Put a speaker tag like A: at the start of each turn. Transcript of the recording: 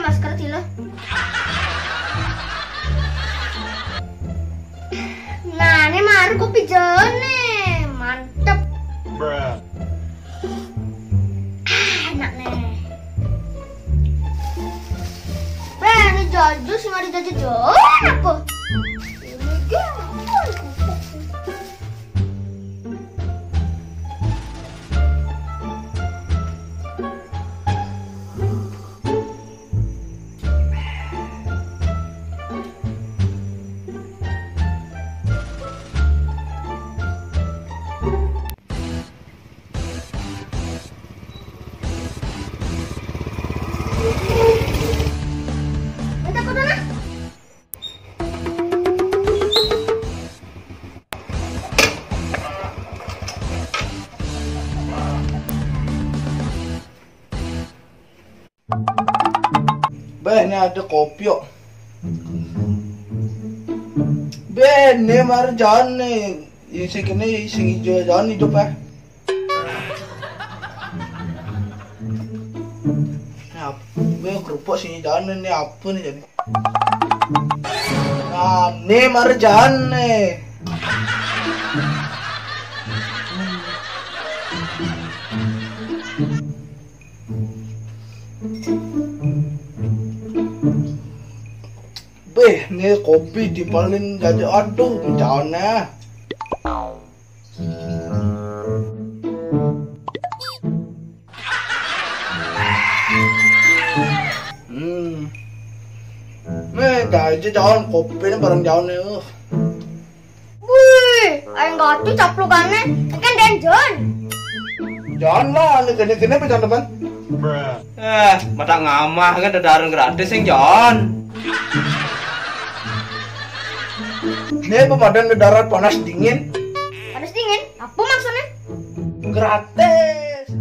A: masker Cilo. Nah, ini mari kopi jone. Mantep. Enak nih. Ini jaju sih nggak dijaju aku.
B: Ini ada kopi yuk. Ini marjan nih. Isi kini isi hijau jangan hidup ya. Ini kerupuk sini jangan ini apa nih jadi? Nah, ini marjan nih. Ini kopi dipalin jadi aduh bencana. Gaji jangan kopi ini bareng jauh nih.
A: Wih, ayo nggak tuh caplukannya, kan denjon.
B: Jangan lah, ini gini-gini bisa teman.
C: Mata ngamah kan dadaran gratis yang John.
B: Ini pemadam darat panas dingin.
A: Panas dingin? Apa maksudnya?
B: Gratis.